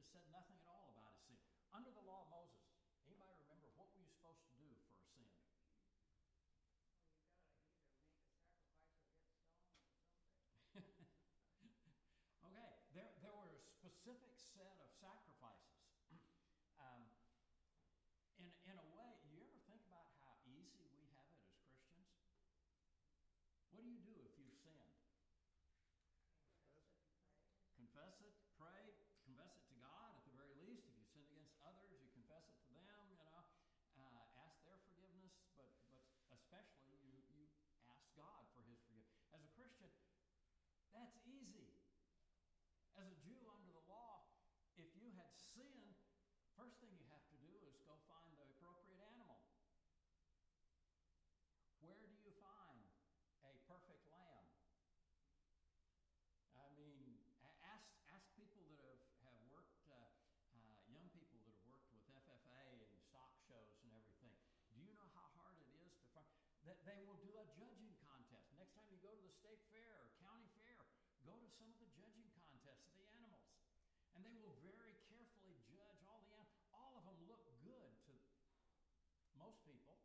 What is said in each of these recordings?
just said nothing at all about his sin. Under the law of Moses, anybody remember what were you supposed to do for a sin? Well, you got to either make a sacrifice or get stoned or something. Okay, there were a specific set of sacrifices. In a way, you ever think about how easy we have it as Christians? What do you do if you've sinned? Confess it, pray, confess it to God at the very least. If you sinned against others, you confess it to them, ask their forgiveness, but especially you ask God for his forgiveness. As a Christian, that's easy. As a Jew under the law, if you had sinned, first thing you have to do is go find the appropriate animal. Where do you find a perfect lamb? I mean, ask people that have worked, young people that have worked with FFA and stock shows and everything. Do you know how hard it is to find? That they will do a judging contest. Next time you go to the state fair or county fair, go to some of the judging contests of the animals. And they will very carefully judge all the animals. All of them look good to most people,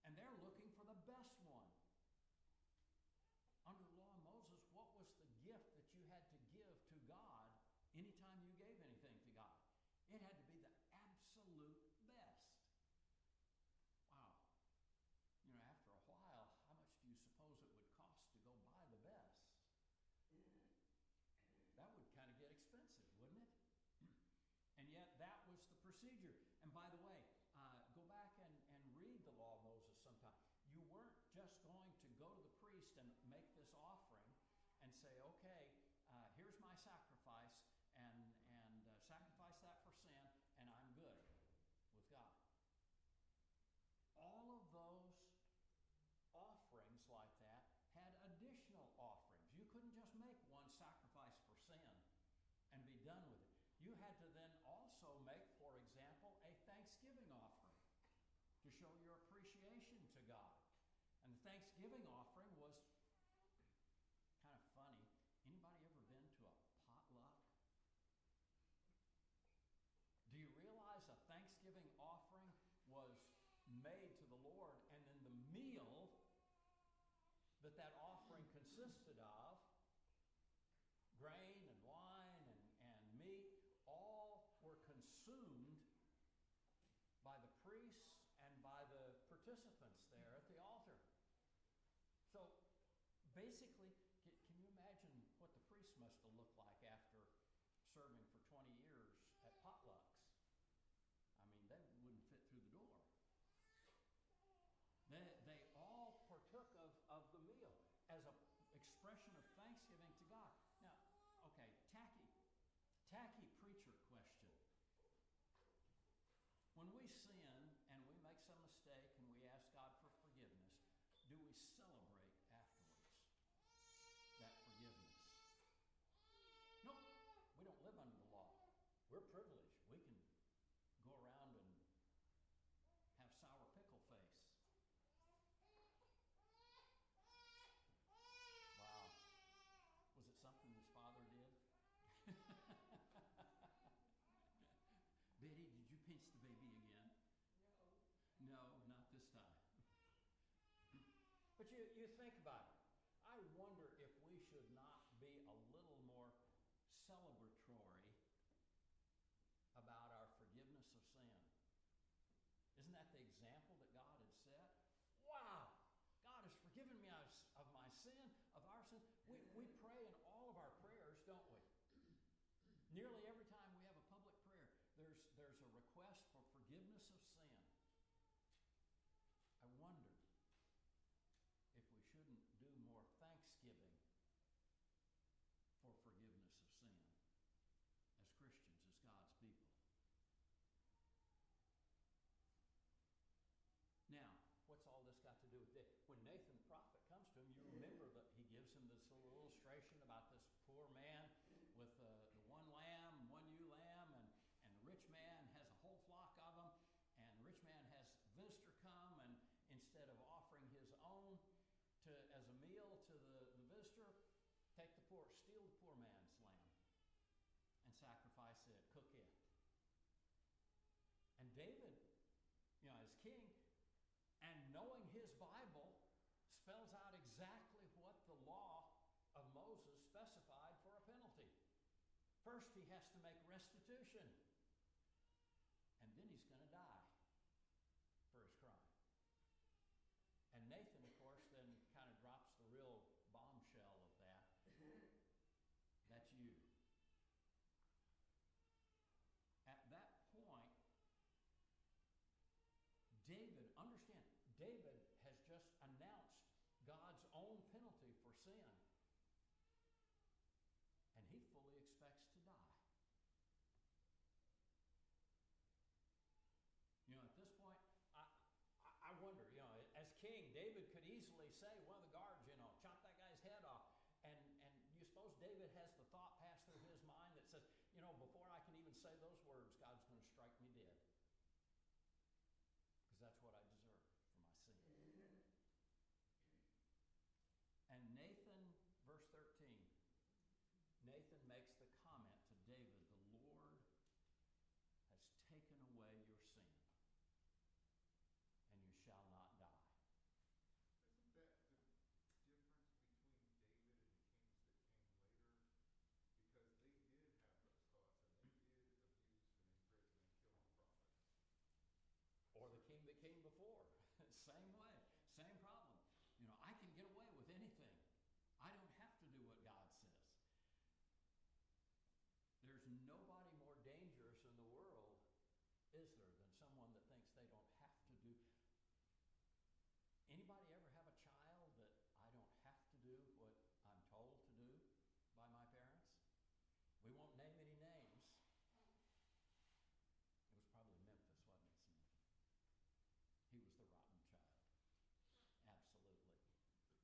and they're looking for the best one. Under the law of Moses, what was the gift that you had to give to God anytime you gave anything to God? It had to be the absolute best. Wow. After a while, how much do you suppose it would cost to go buy the best? That would kind of get expensive, wouldn't it? And yet that was the procedure. And by the way, go back and read the law of Moses sometime. You weren't just going to go to the priest and make this offering and say, okay, here's my sacrifice, and sacrifice that for sin, and I'm good with God. All of those offerings like that had additional offerings. You couldn't just make one sacrifice for sin and be done with it. You had to then also make, for example, a thanksgiving offering to show your appreciation to God. And the thanksgiving offering was kind of funny. Anybody ever been to a potluck? Do you realize a thanksgiving offering was made to the Lord, and then the meal that offering consisted of, grain and wine and meat, all were consumed by the priests and by the participants there at the altar. So basically, can you imagine what the priests must have looked like after serving for 20 years at potlucks? I mean, they wouldn't fit through the door. They all partook of the meal as an expression of thanksgiving to God. Now, okay, tacky preacher question. When we sin and we make some mistake and we ask God for forgiveness, do we celebrate afterwards that forgiveness? Nope, we don't live under the law. We're privileged. We can go around and have sour pickle face. Wow. Was it something his father did? Betty, did you pinch the baby again? No, not this time. But you think about it. I wonder if we should not be a little more celebratory about our forgiveness of sin. Isn't that the example that God had set? Wow! God has forgiven me of my sin, of our sin. We pray in all of our prayers, don't we? Nearly every time we have a public prayer, there's a request for forgiveness of sin. I wonder if we shouldn't do more thanksgiving for forgiveness of sin as Christians, as God's people. Now, what's all this got to do with it? When Nathan the prophet comes to him, you remember that he gives him this little illustration about this poor man with the one lamb, one ewe lamb, and the rich man has a whole flock of them, and the rich man has a visitor come, and instead of offering his own as a meal to the visitor, steal the poor man's lamb and sacrifice it, cook it. David, as king, and knowing his Bible, spells out exactly what the law of Moses specified for a penalty. First, he has to make restitution. And then he's going to die for his crime. And Nathan, of course, then kind of drops the real bombshell of that. That's you. At that point, David has just announced God's own penalty for sin. And he fully expects to die. At this point, I wonder, as king, David could easily say, one of the guards, chop that guy's head off. And you suppose David has the thought pass through his mind that says, before I can even say those words, God's going to strike me dead. Because that's what I deserve for my sin. And Nathan, verse 13, Nathan makes the comment to David, the Lord has taken away your sin, and you shall not die. Isn't that the difference between David and the kings that came later? Because they did have those thoughts, and they did abuse and imprison and kill the prophets. Or the king that came before. Same way, same problem. I can get away with anything. I don't have to do what God says. There's nobody more dangerous in the world, is there, than someone that thinks they don't have to do. Anybody ever have a child that I don't have to do what I'm told to do by my parents? We won't name any names. It was probably Memphis, wasn't it, Smith? He was the rotten child.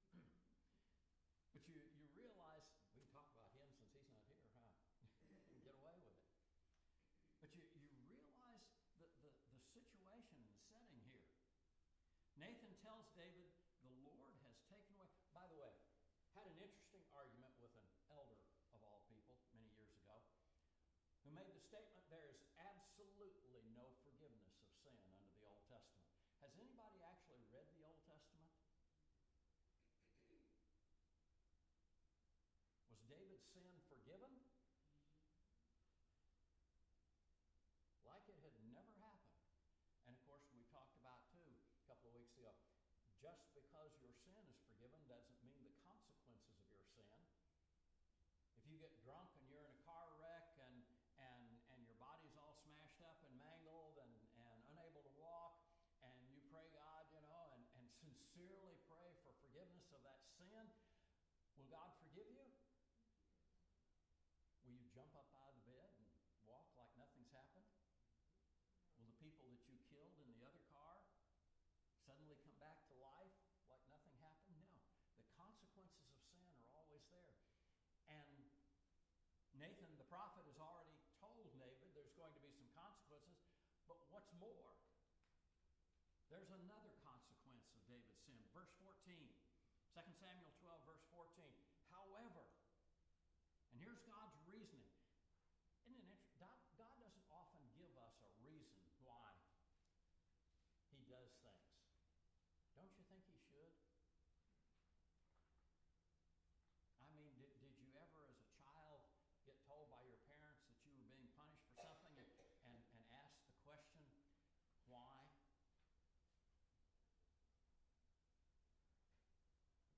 Absolutely. But you realize, we can talk about him since he's not here, huh? Get away with it. But you realize the situation and the setting here. Nathan tells David, the Lord has taken away. By the way, had an interesting argument with an elder of all people many years ago who made the statement there is absolutely no forgiveness of sin under the Old Testament. Has anybody actually read the Old Testament? Was David's sin forgiven? Like it had never happened. And of course, we talked about too a couple of weeks ago, just because your sin is forgiven doesn't mean the consequences of your sin. If you get drunk and you're in a car wreck and your body's all smashed up and mangled and unable to walk, and you pray God, and sincerely pray for forgiveness of that sin, will God forgive you? Will you jump up out of the bed and walk like nothing's happened? Will the people that you killed in the other car suddenly come back to life like nothing happened? No. The consequences of sin are always there. And Nathan, the prophet, has already told David there's going to be some consequences. But what's more? There's another consequence of David's sin. Verse 14. 2 Samuel 12, verse 14. However, and here's God's reasoning. Isn't it interesting? God doesn't often give us a reason why he does things. Don't you think he should? I mean, did you ever as a child get told by your parents that you were being punished for something and ask the question, why?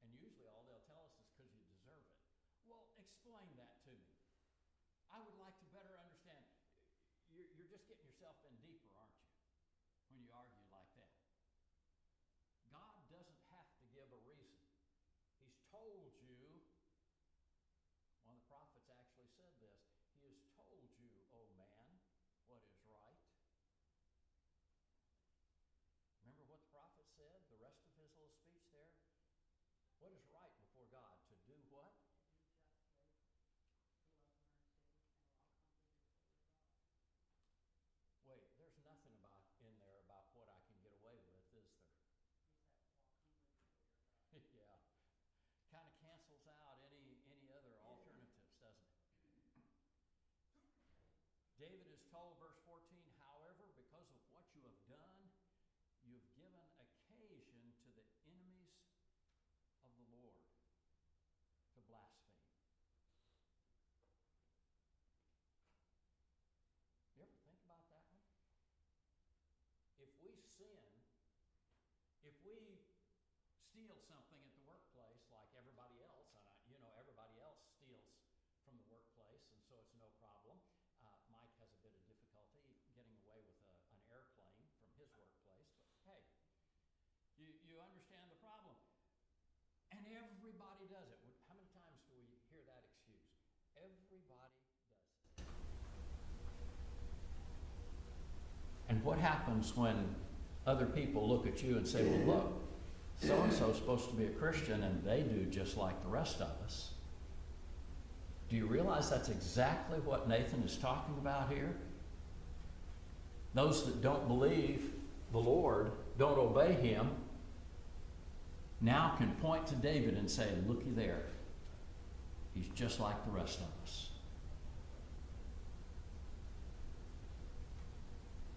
And usually all they'll tell us is because you deserve it. Well, explain that to me. I would like to better understand. You're just getting yourself in deeper, aren't you, when you argue like that? God doesn't have to give a reason. He's told you. One of the prophets actually said this. He has told you, O man, what is right. Remember what the prophet said? The rest of his little speech there? What is right before God? To do what? To do justly, to love mercy, and walk humbly before your God. Wait, there's nothing in there about what I can get away with, is there? He said, walk humbly before your God. Yeah. Kind of cancels out any other alternatives, doesn't it? David is told, verse 14, however, because of what you sin, if we steal something at the workplace like everybody else, and everybody else steals from the workplace, and so it's no problem. Mike has a bit of difficulty getting away with an airplane from his workplace, but hey, you understand the problem. And everybody does it. How many times do we hear that excuse? Everybody does it. And what happens when other people look at you and say, well, look, so-and-so is supposed to be a Christian and they do just like the rest of us? Do you realize that's exactly what Nathan is talking about here? Those that don't believe the Lord, don't obey him, now can point to David and say, looky there. He's just like the rest of us.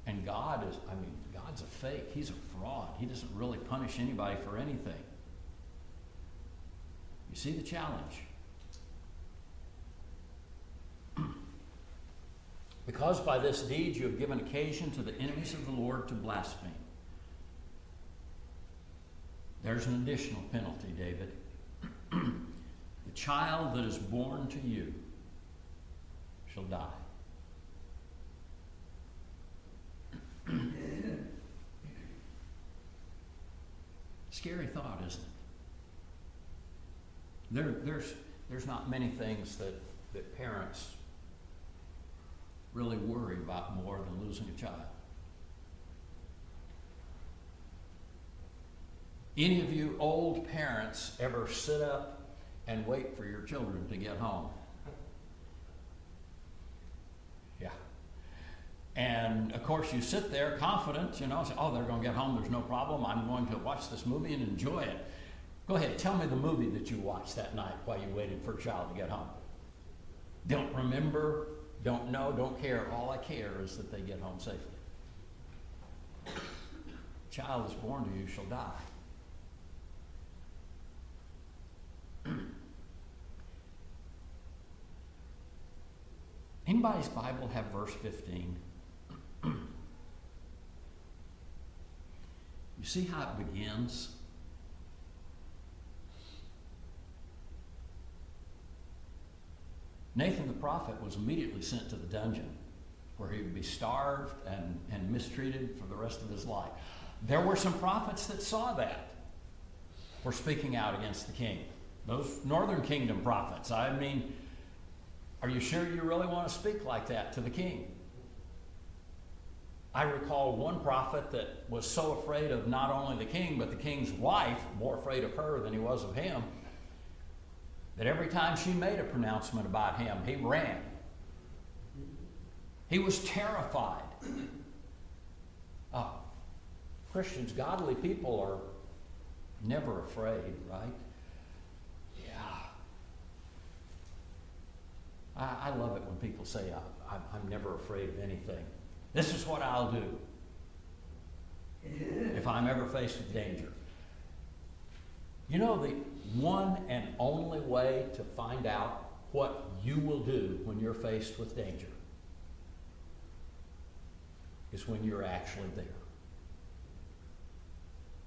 And God's a fake. He's a fraud. He doesn't really punish anybody for anything. You see the challenge? Because by this deed you have given occasion to the enemies of the Lord to blaspheme. There's an additional penalty, David. The child that is born to you shall die. Scary thought, isn't it? There's not many things that parents really worry about more than losing a child. Any of you old parents ever sit up and wait for your children to get home? Yeah. And of course you sit there confident, say, oh, they're going to get home, there's no problem, I'm going to watch this movie and enjoy it. Go ahead, tell me the movie that you watched that night while you waited for a child to get home. Don't remember, don't know, don't care. All I care is that they get home safely. Child is born to you shall die. Anybody's Bible have verse 15? You see how it begins? Nathan the prophet was immediately sent to the dungeon where he would be starved and mistreated for the rest of his life. There were some prophets that saw that, were speaking out against the king. Those northern kingdom prophets. I mean, are you sure you really want to speak like that to the king? I recall one prophet that was so afraid of not only the king, but the king's wife, more afraid of her than he was of him, that every time she made a pronouncement about him, he ran. He was terrified. Oh, Christians, godly people are never afraid, right? Yeah. I love it when people say, I'm never afraid of anything. This is what I'll do if I'm ever faced with danger. You know, the one and only way to find out what you will do when you're faced with danger is when you're actually there.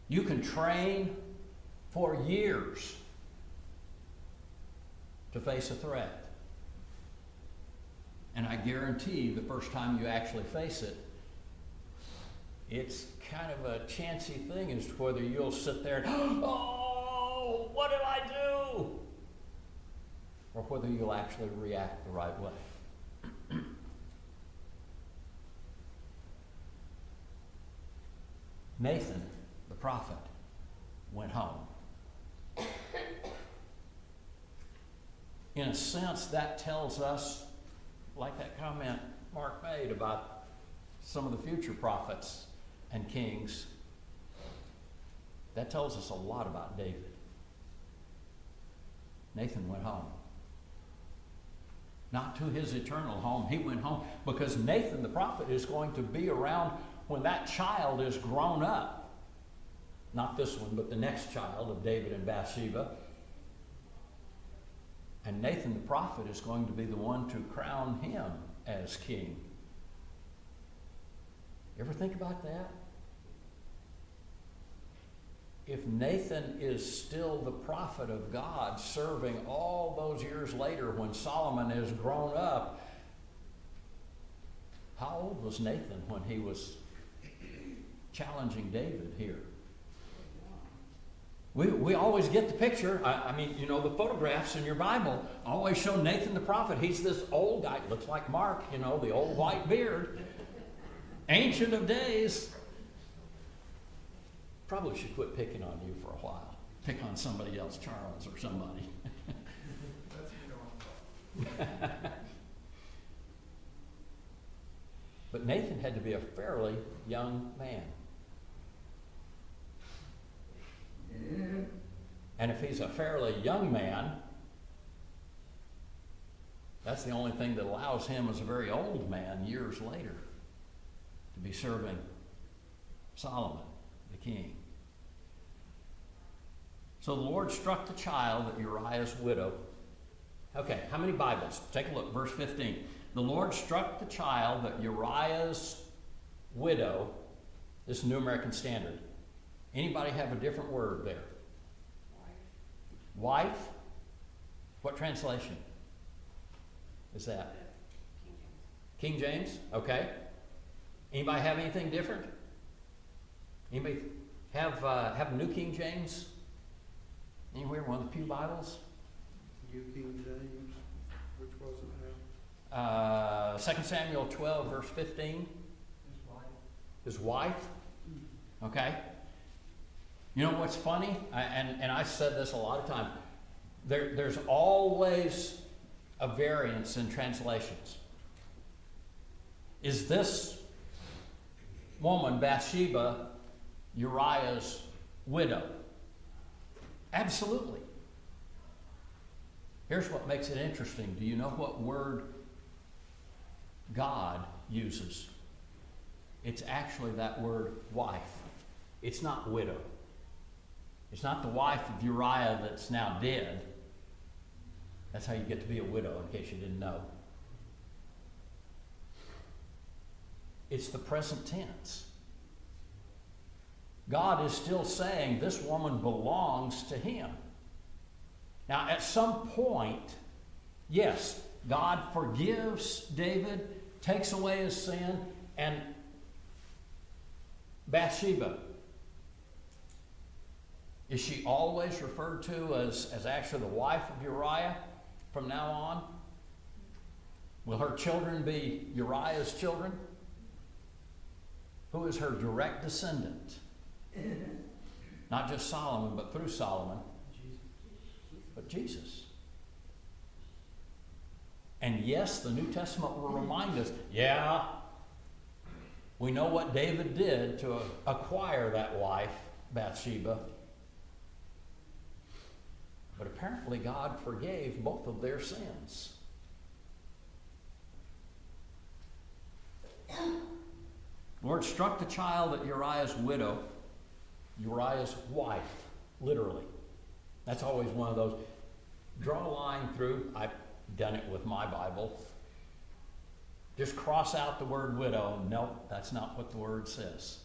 You can train for years to face a threat. And I guarantee the first time you actually face it, it's kind of a chancy thing as to whether you'll sit there and, oh, what did I do? Or whether you'll actually react the right way. Nathan, the prophet, went home. In a sense, that tells us, like that comment Mark made about some of the future prophets and kings, that tells us a lot about David. Nathan went home. Not to his eternal home. He went home because Nathan the prophet is going to be around when that child is grown up. Not this one, but the next child of David and Bathsheba. And Nathan the prophet is going to be the one to crown him as king. You ever think about that? if Nathan is still the prophet of God, serving all those years later when Solomon is grown up, how old was Nathan when he was challenging David here? We always get the picture. I mean, you know, the photographs in your Bible always show Nathan the prophet. He's this old guy, looks like Mark, you know, the old white beard, ancient of days. Probably should quit picking on you for a while. Pick on somebody else, Charles or somebody. That's you know. But Nathan had to be a fairly young man. And if he's a fairly young man, that's the only thing that allows him as a very old man years later to be serving Solomon, the king. So the Lord struck the child at Uriah's widow. Okay, how many Bibles? Take a look, verse 15. The Lord struck the child at Uriah's widow. This is New American Standard. Anybody have a different word there? Wife? What translation is that? King James? Okay. Anybody have anything different? Anybody have New King James? Anywhere? One of the Pew Bibles? New King James. Which was it now? 2 Samuel 12, verse 15. His wife. Okay. You know what's funny? And I said this a lot of times. There's always a variance in translations. Is this woman, Bathsheba, Uriah's widow? Absolutely. Here's what makes it interesting. Do you know what word God uses? It's actually that word wife. It's not widow. It's not the wife of Uriah that's now dead. That's how you get to be a widow, in case you didn't know. It's the present tense. God is still saying this woman belongs to him. Now, at some point, yes, God forgives David, takes away his sin, and Bathsheba, is she always referred to as actually the wife of Uriah from now on? Will her children be Uriah's children? Who is her direct descendant? Not just Solomon, but through Solomon. But Jesus. And yes, the New Testament will remind us, yeah, we know what David did to acquire that wife, Bathsheba. But apparently God forgave both of their sins. The Lord struck the child at Uriah's widow, Uriah's wife, literally. That's always one of those. Draw a line through. I've done it with my Bible. Just cross out the word widow. Nope, that's not what the word says.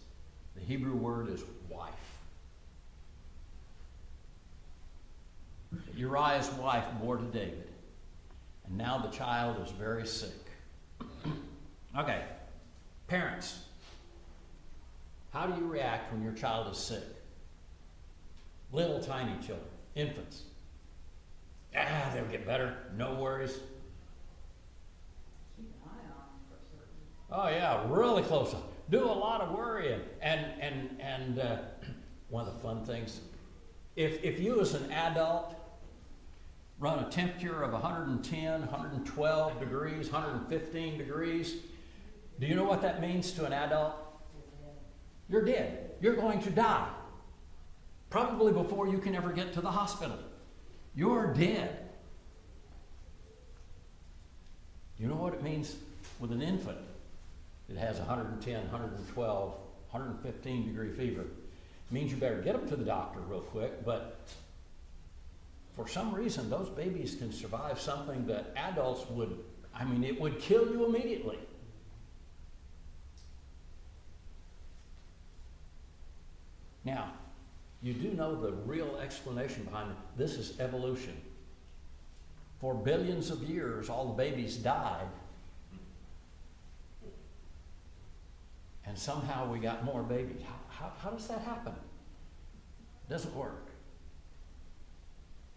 The Hebrew word is wife. Uriah's wife bore to David. And now the child is very sick. Okay, parents, how do you react when your child is sick? Little tiny children, infants. They'll get better, no worries. Keep an eye on them for certain. Oh yeah, really close up. Do a lot of worrying. And one of the fun things, if you as an adult run a temperature of 110, 112 degrees, 115 degrees, do you know what that means to an adult? You're dead. You're going to die. Probably before you can ever get to the hospital. You're dead. You know what it means with an infant that has 110, 112, 115 degree fever? It means you better get them to the doctor real quick, but for some reason those babies can survive something that adults would, it would kill you immediately. Now, You do know the real explanation behind it. This is evolution. For billions of years, all the babies died. And somehow we got more babies. How does that happen? It doesn't work.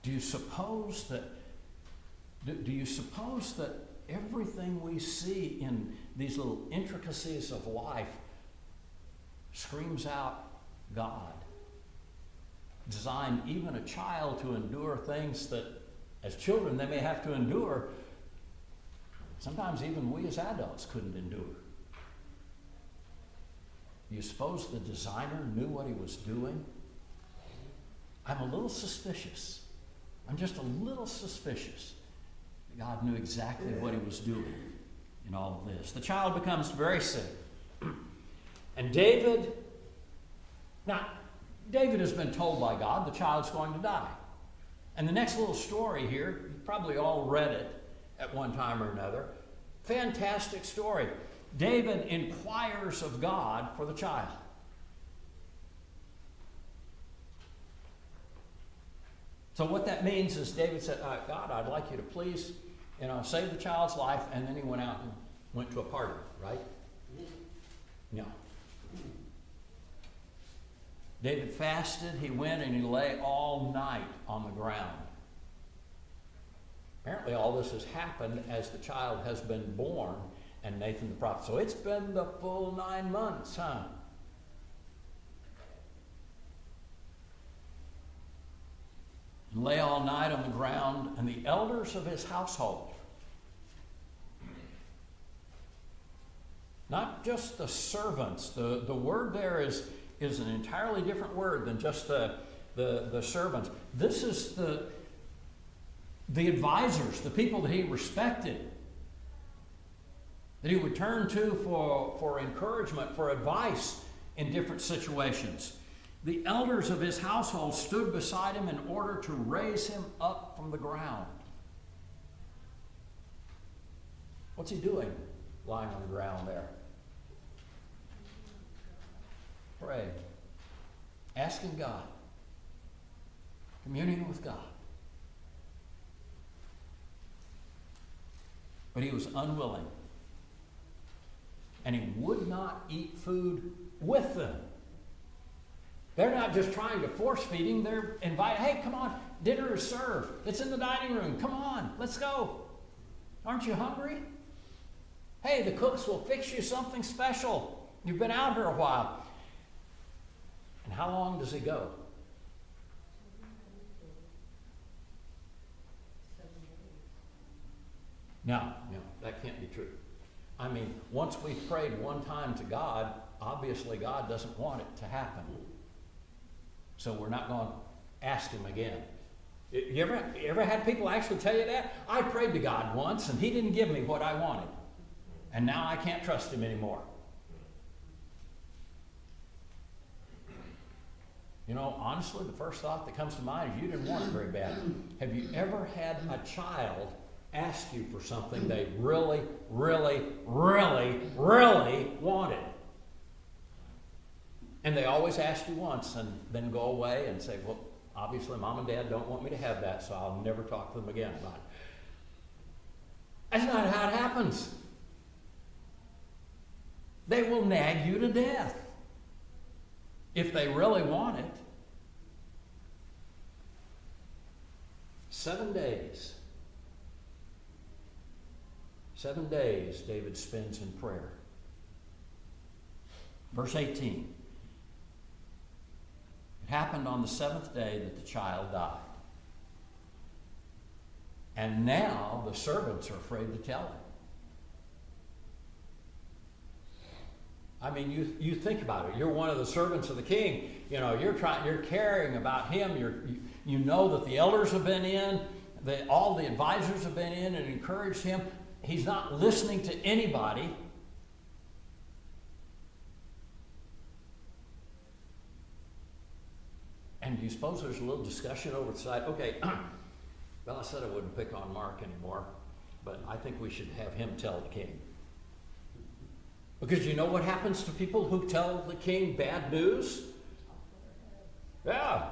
Do you suppose that everything we see in these little intricacies of life screams out God? Designed even a child to endure things that, as children, they may have to endure. Sometimes even we as adults couldn't endure. Do you suppose the designer knew what he was doing? I'm a little suspicious. I'm just a little suspicious that God knew exactly what he was doing in all of this. The child becomes very sick. And David has been told by God the child's going to die. And the next little story here, you've probably all read it at one time or another. Fantastic story. David inquires of God for the child. So what that means is David said, God, I'd like you to please, save the child's life. And then he went out and went to a party, right? No. David fasted. He went and he lay all night on the ground. Apparently all this has happened as the child has been born and Nathan the prophet. So it's been the full 9 months, huh? And lay all night on the ground, and the elders of his household, not just the servants, the word there is an entirely different word than just the servants. This is the advisors, the people that he respected, that he would turn to for encouragement, for advice in different situations. The elders of his household stood beside him in order to raise him up from the ground. What's he doing lying on the ground there? Pray. Asking God. Communing with God. But he was unwilling. And he would not eat food with them. They're not just trying to force feed him. They're inviting, hey, come on, dinner is served. It's in the dining room. Come on, let's go. Aren't you hungry? Hey, the cooks will fix you something special. You've been out here a while. And how long does he go? 7 days. No, that can't be true. I mean, once we've prayed one time to God, obviously God doesn't want it to happen. So we're not going to ask him again. You ever had people actually tell you that? I prayed to God once and he didn't give me what I wanted. And now I can't trust him anymore. Honestly, the first thought that comes to mind is you didn't want it very bad. Have you ever had a child ask you for something they really, really, really, really wanted? And they always ask you once and then go away and say, well, obviously mom and dad don't want me to have that, so I'll never talk to them again about it. That's not how it happens. They will nag you to death if they really want it. 7 days. 7 days David spends in prayer. Verse 18. It happened on the 7th day that the child died. And now the servants are afraid to tell him. I mean, you think about it. You're one of the servants of the king. You're caring about him. You know that the elders have been in, that all the advisors have been in and encouraged him. He's not listening to anybody. And do you suppose there's a little discussion over the side? Okay, well, I said I wouldn't pick on Mark anymore, but I think we should have him tell the king. Because you know what happens to people who tell the king bad news? Yeah,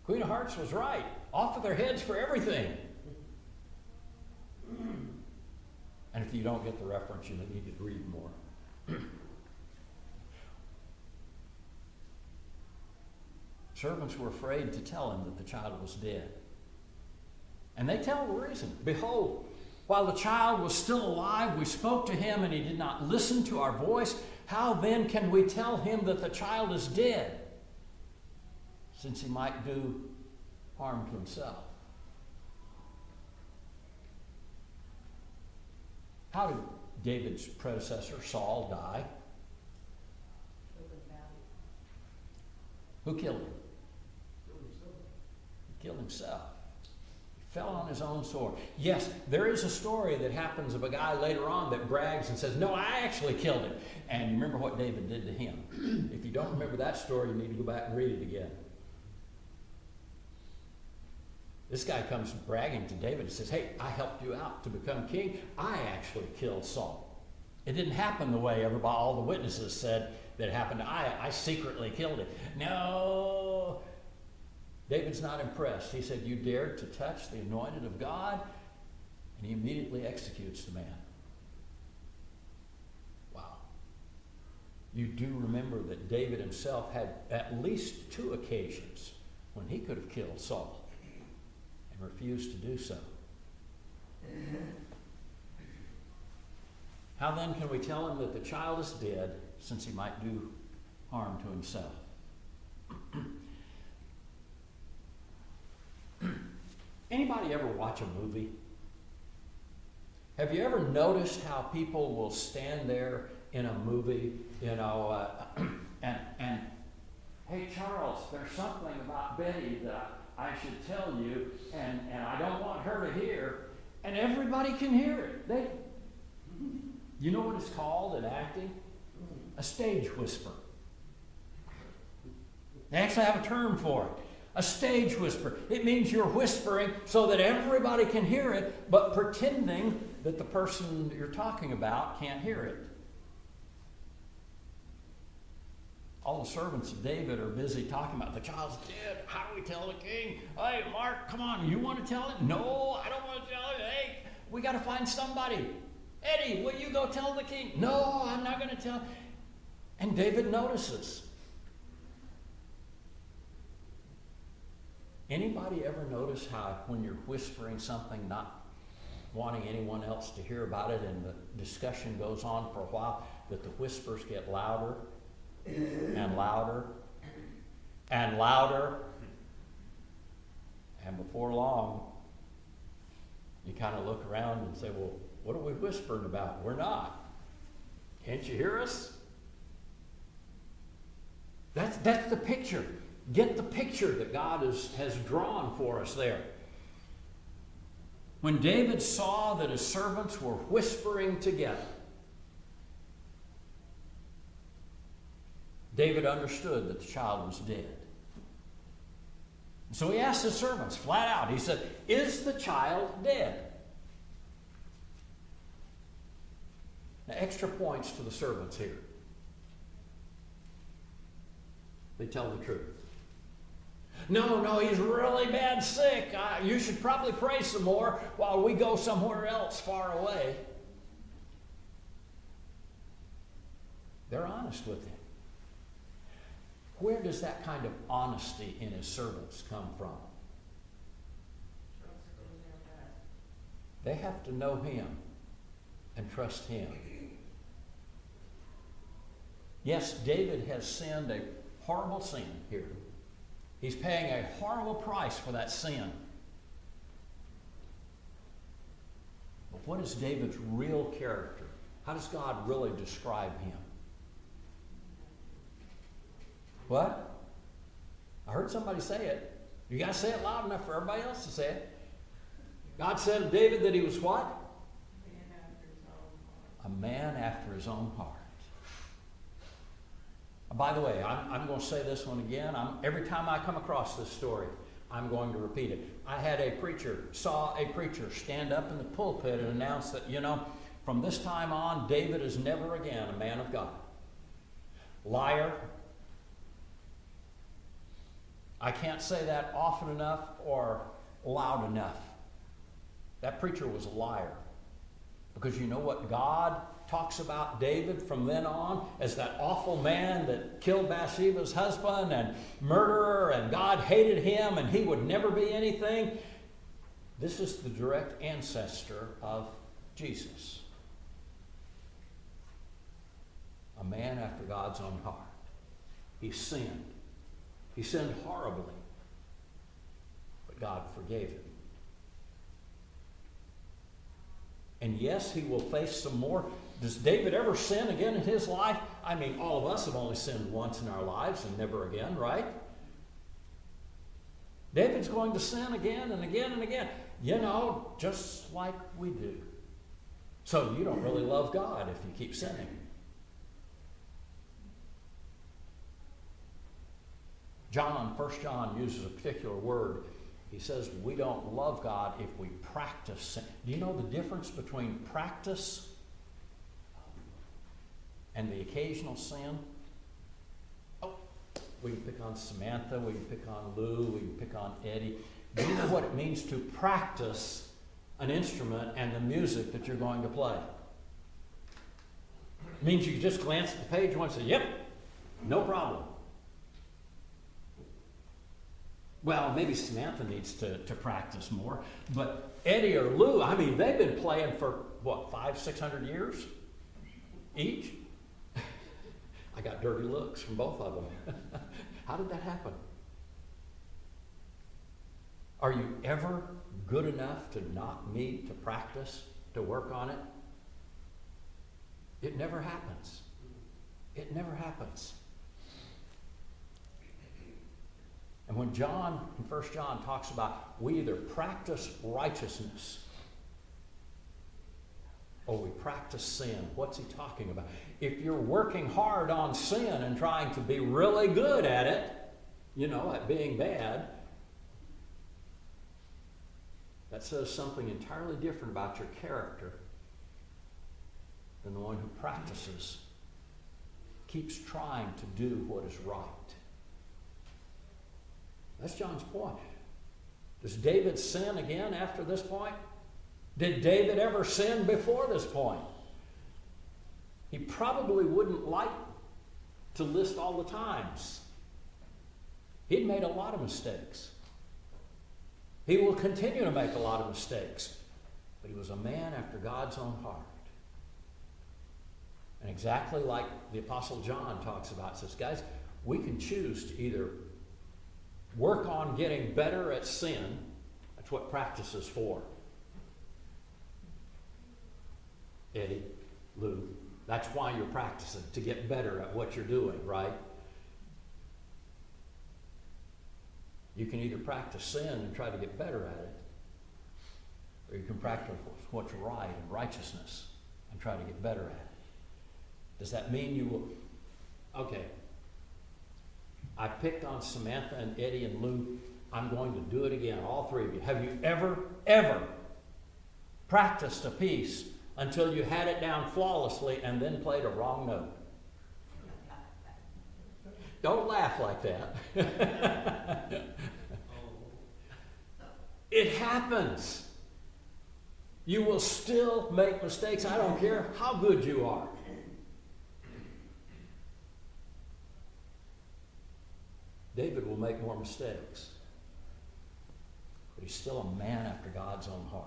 Queen of Hearts was right. Off of their heads for everything. And if you don't get the reference, you need to read more. Servants were afraid to tell him that the child was dead. And they tell the reason. Behold, while the child was still alive, we spoke to him, and he did not listen to our voice. How then can we tell him that the child is dead, since he might do harm to himself? How did David's predecessor, Saul, die? Who killed him? He killed himself. He fell on his own sword. Yes, there is a story that happens of a guy later on that brags and says, no, I actually killed him. And remember what David did to him. If you don't remember that story, you need to go back and read it again. This guy comes bragging to David and says, hey, I helped you out to become king. I actually killed Saul. It didn't happen the way all the witnesses said that it happened. I secretly killed him. No. David's not impressed. He said, you dared to touch the anointed of God? And he immediately executes the man. Wow. You do remember that David himself had at least 2 occasions when he could have killed Saul. Refused to do so. How then can we tell him that the child is dead, since he might do harm to himself? Anybody ever watch a movie? Have you ever noticed how people will stand there in a movie, and hey Charles, there's something about Betty that I should tell you, and I don't want her to hear, and everybody can hear it. You know what it's called in acting? A stage whisper. They actually have a term for it. A stage whisper. It means you're whispering so that everybody can hear it, but pretending that the person you're talking about can't hear it. All the servants of David are busy talking about the child's dead. How do we tell the king? Hey, Mark, come on. You want to tell it? No, I don't want to tell it. Hey, we got to find somebody. Eddie, will you go tell the king? No, I'm not going to tell. And David notices. Anybody ever notice how when you're whispering something, not wanting anyone else to hear about it, and the discussion goes on for a while, that the whispers get louder and louder and louder, and before long you kind of look around and say, well, what are we whispering about? We're not. Can't you hear us? That's the picture. Get the picture that God has drawn for us there. When David saw that his servants were whispering together, David understood that the child was dead. So he asked his servants flat out. He said, is the child dead? Now, extra points to the servants here. They tell the truth. No, he's really bad sick. You should probably pray some more while we go somewhere else far away. They're honest with him. Where does that kind of honesty in his servants come from? They have to know him and trust him. Yes, David has sinned a horrible sin here. He's paying a horrible price for that sin. But what is David's real character? How does God really describe him? What? I heard somebody say it. You got to say it loud enough for everybody else to say it. God said of David that he was what? A man after his own heart. By the way, I'm going to say this one again. Every time I come across this story, I'm going to repeat it. I saw a preacher stand up in the pulpit and announce that, from this time on, David is never again a man of God. Liar. I can't say that often enough or loud enough. That preacher was a liar. Because you know what God talks about David from then on as that awful man that killed Bathsheba's husband and murderer, and God hated him and he would never be anything. This is the direct ancestor of Jesus. A man after God's own heart. He sinned. He sinned horribly. But God forgave him. And yes, he will face some more. Does David ever sin again in his life? I mean, all of us have only sinned once in our lives and never again, right? David's going to sin again and again and again. You know, just like we do. So you don't really love God if you keep sinning. John, 1 John, uses a particular word. He says we don't love God if we practice sin. Do you know the difference between practice and the occasional sin? Oh, we can pick on Samantha, we can pick on Lou, we can pick on Eddie. Do you know what it means to practice an instrument and the music that you're going to play? It means you just glance at the page once and say, yep, no problem. Well, maybe Samantha needs to practice more. But Eddie or Lou, I mean, they've been playing for, what, 500-600 years each? I got dirty looks from both of them. How did that happen? Are you ever good enough to not need to practice, to work on it? It never happens. It never happens. And when John, in 1 John, talks about we either practice righteousness or we practice sin, what's he talking about? If you're working hard on sin and trying to be really good at it, you know, at being bad, that says something entirely different about your character than the one who practices, keeps trying to do what is right. That's John's point. Does David sin again after this point? Did David ever sin before this point? He probably wouldn't like to list all the times. He'd made a lot of mistakes. He will continue to make a lot of mistakes. But he was a man after God's own heart. And exactly like the Apostle John talks about, says, guys, we can choose to either work on getting better at sin. That's what practice is for. Eddie, Lou, that's why you're practicing, to get better at what you're doing, right? You can either practice sin and try to get better at it, or you can practice what's right and righteousness and try to get better at it. Does that mean you will? Okay. I picked on Samantha and Eddie and Lou. I'm going to do it again, all three of you. Have you ever practiced a piece until you had it down flawlessly and then played a wrong note? Don't laugh like that. It happens. You will still make mistakes. I don't care how good you are. David will make more mistakes, but he's still a man after God's own heart.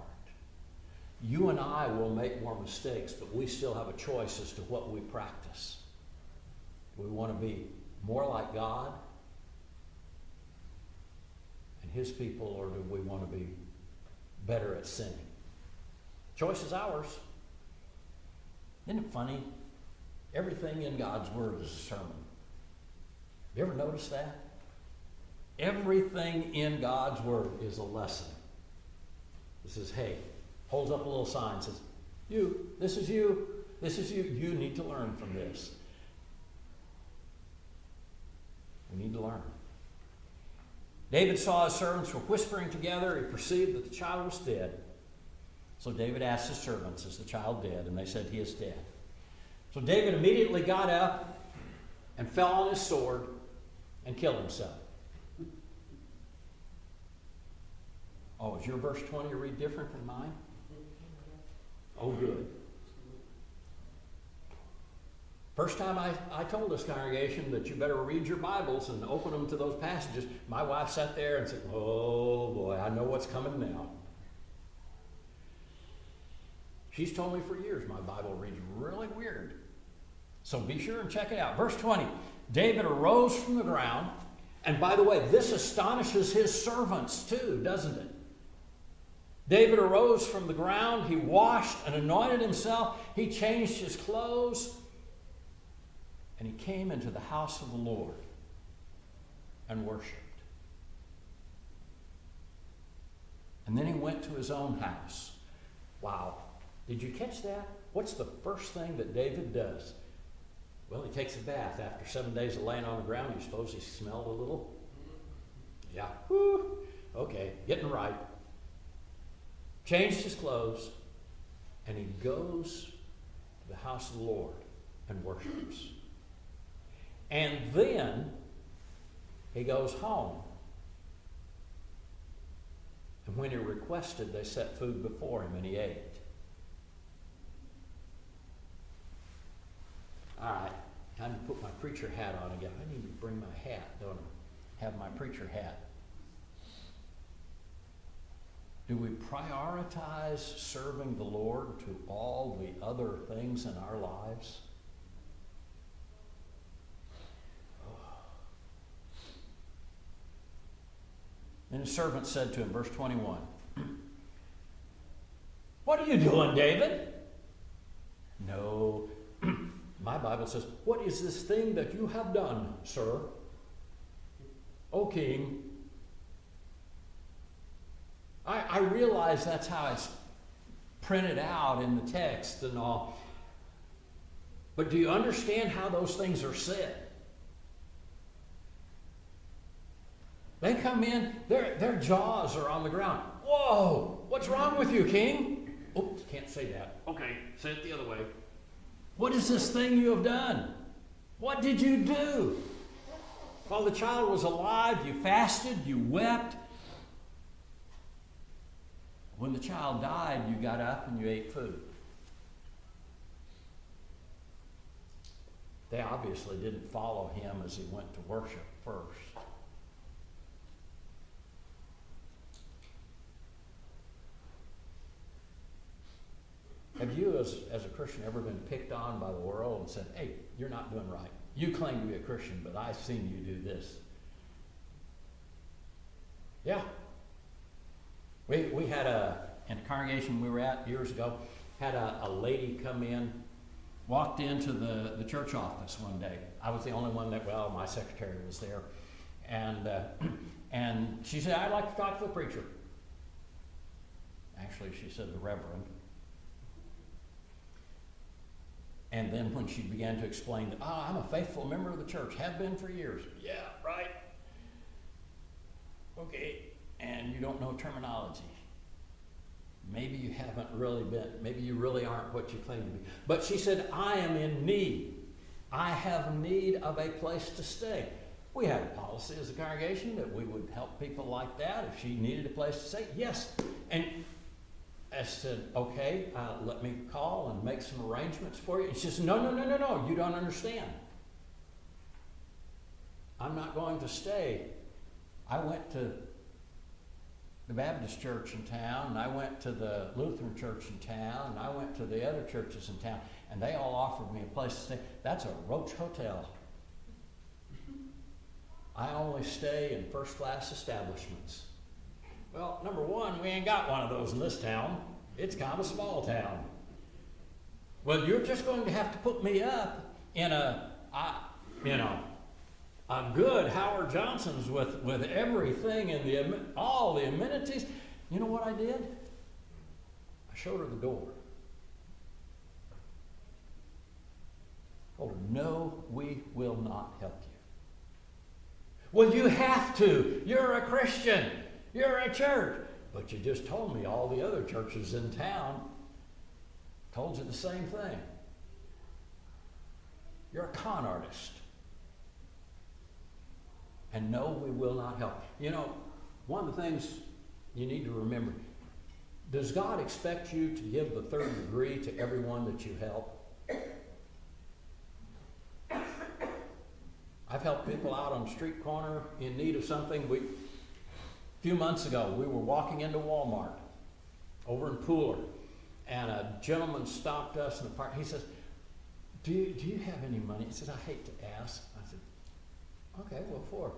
You and I will make more mistakes, but we still have a choice as to what we practice. Do we want to be more like God and his people, or do we want to be better at sinning? Choice is ours. Isn't it funny? Everything in God's Word is a sermon. You ever notice that? Everything in God's Word is a lesson. It says, hey, holds up a little sign, says, you, this is you, you need to learn from this. We need to learn. David saw his servants were whispering together. He perceived that the child was dead. So David asked his servants, is the child dead? And they said, he is dead. So David immediately got up and fell on his sword and killed himself. Oh, is your verse 20 read different than mine? Oh, good. First time I told this congregation that you better read your Bibles and open them to those passages, my wife sat there and said, oh boy, I know what's coming now. She's told me for years my Bible reads really weird. So be sure and check it out. Verse 20, David arose from the ground. And by the way, this astonishes his servants too, doesn't it? David arose from the ground. He washed and anointed himself. He changed his clothes. And he came into the house of the Lord and worshiped. And then he went to his own house. Wow. Did you catch that? What's the first thing that David does? Well, he takes a bath. After 7 days of laying on the ground, you suppose he smelled a little? Yeah. Whew. Okay, getting right. Changed his clothes, and he goes to the house of the Lord and worships. And then he goes home. And when he requested, they set food before him, and he ate. All right, time to put my preacher hat on again. I need to bring my hat, don't I? Have my preacher hat. Do we prioritize serving the Lord to all the other things in our lives? And his servant said to him, verse 21, what are you doing, David? No. My Bible says, what is this thing that you have done, sir? O king. I realize that's how it's printed out in the text and all. But do you understand how those things are said? They come in, their jaws are on the ground. Whoa, what's wrong with you, king? Oops, can't say that. Okay, say it the other way. What is this thing you have done? What did you do? While the child was alive, you fasted, you wept. When the child died, you got up and you ate food. They obviously didn't follow him as he went to worship first. Have you, as a Christian, ever been picked on by the world and said, hey, you're not doing right. You claim to be a Christian, but I've seen you do this. Yeah. We had in a congregation we were at years ago, had a lady come in, walked into the church office one day. I was the only one that, my secretary was there. And she said, I'd like to talk to the preacher. Actually, she said the reverend. And then when she began to explain that, I'm a faithful member of the church, have been for years. Yeah, right. Okay, and you don't know terminology. Maybe you haven't really been, maybe you really aren't what you claim to be. But she said, I am in need. I have need of a place to stay. We had a policy as a congregation that we would help people like that if she needed a place to stay. Yes, and I said, okay, let me call and make some arrangements for you. And she said, no, you don't understand. I'm not going to stay. I went to the Baptist church in town, and I went to the Lutheran church in town, and I went to the other churches in town, and they all offered me a place to stay. That's a roach hotel. I only stay in first-class establishments. Well, number one, we ain't got one of those in this town. It's kind of a small town. Well, you're just going to have to put me up in a good Howard Johnson's with everything and all the amenities. You know what I did? I showed her the door. Told her, no, we will not help you. Well, you have to. You're a Christian. You're a church. But you just told me all the other churches in town told you the same thing. You're a con artist. And no, we will not help. You know, one of the things you need to remember, does God expect you to give the third degree to everyone that you help? I've helped people out on the street corner in need of something. A few months ago, we were walking into Walmart over in Pooler, and a gentleman stopped us in the park. He says, do you have any money? He says, I hate to ask. I said, okay, what for?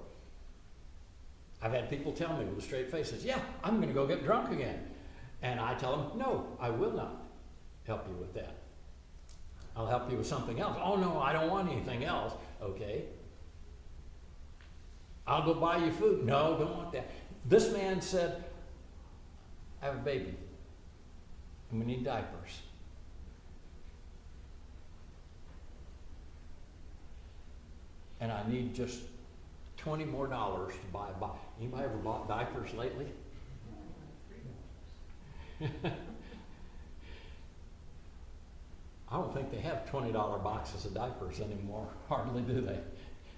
I've had people tell me with a straight face, says, yeah, I'm going to go get drunk again. And I tell them, no, I will not help you with that. I'll help you with something else. Oh, no, I don't want anything else. Okay. I'll go buy you food. No, don't want that. This man said, I have a baby, and we need diapers. And I need just $20 more to buy a box. Anybody ever bought diapers lately? I don't think they have $20 boxes of diapers anymore. Hardly do they.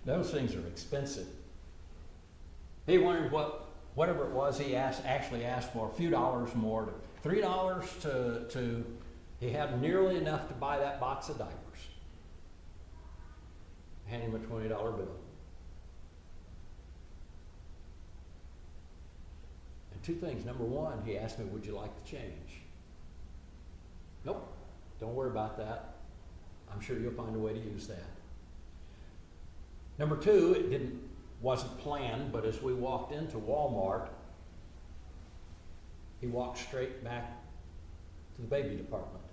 Those things are expensive. He wondered whatever it was he actually asked for, a few dollars more, to $3 to he had nearly enough to buy that box of diapers. Hand him a $20 bill. And two things. Number one, he asked me, would you like the change? Nope. Don't worry about that. I'm sure you'll find a way to use that. Number two, it wasn't planned, but as we walked into Walmart, he walked straight back to the baby department,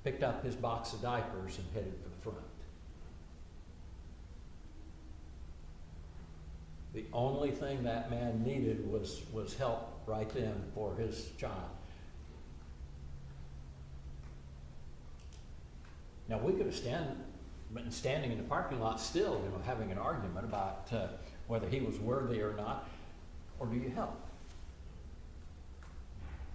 picked up his box of diapers, and headed for the front. The only thing that man needed was help right then for his child. Now, we could have been standing in the parking lot still, having an argument about whether he was worthy or not, or do you help?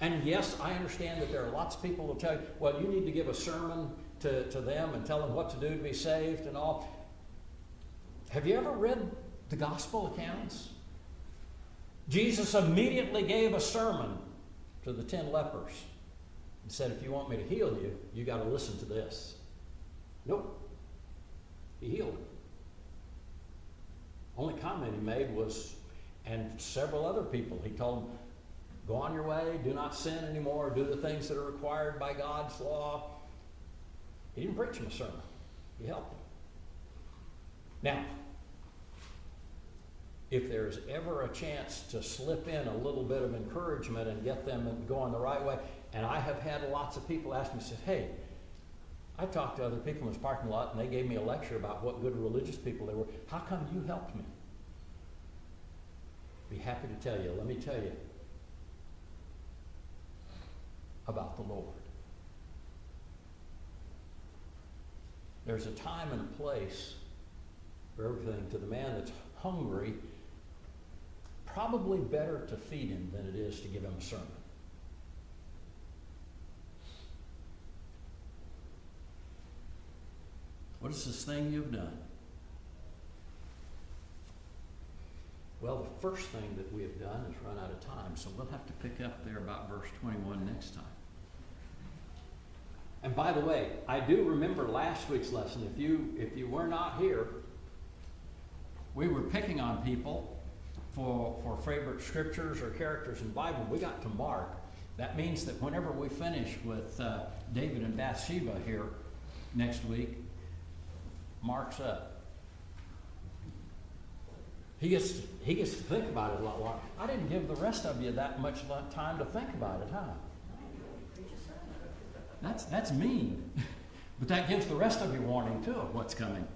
And yes, I understand that there are lots of people who will tell you, well, you need to give a sermon to them and tell them what to do to be saved and all. Have you ever read the gospel accounts? Jesus immediately gave a sermon to the 10 lepers and said, if you want me to heal you, you got to listen to this. Nope. He healed him. Only comment he made was, and several other people, he told them, go on your way, do not sin anymore, do the things that are required by God's law. He didn't preach him a sermon. He helped him. Now, if there's ever a chance to slip in a little bit of encouragement and get them going the right way, and I have had lots of people ask me, say, hey, I talked to other people in this parking lot, and they gave me a lecture about what good religious people they were. How come you helped me? Be happy to tell you. Let me tell you about the Lord. There's a time and a place for everything. To the man that's hungry, probably better to feed him than it is to give him a sermon. What is this thing you've done? Well, the first thing that we have done is run out of time, so we'll have to pick up there about verse 21 next time. And by the way, I do remember last week's lesson. If you were not here, we were picking on people for favorite scriptures or characters in the Bible. We got to Mark. That means that whenever we finish with David and Bathsheba here next week, Mark's up. He gets to think about it a lot longer. I didn't give the rest of you that much time to think about it, huh? That's mean. But that gives the rest of you warning too of what's coming.